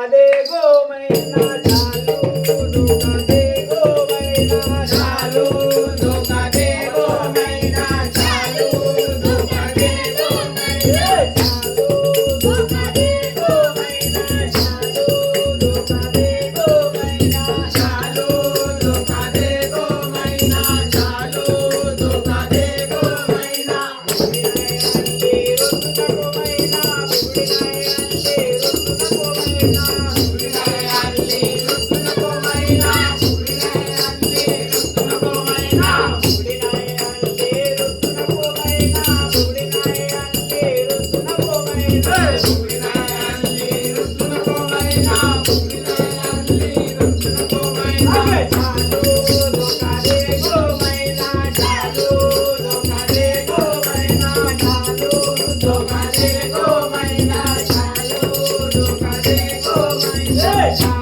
दे गो मैना चालू धोका दे गो मैना चालू धोका दे गो मैना चालू धोका दे गो मैना चालू धोका दे गो मैना चालू धोका दे गो मैना चालू धोका दे गो मैना चालू धोका दे गो मैना धोका दे गो मैना चालू धोका दे गो मैना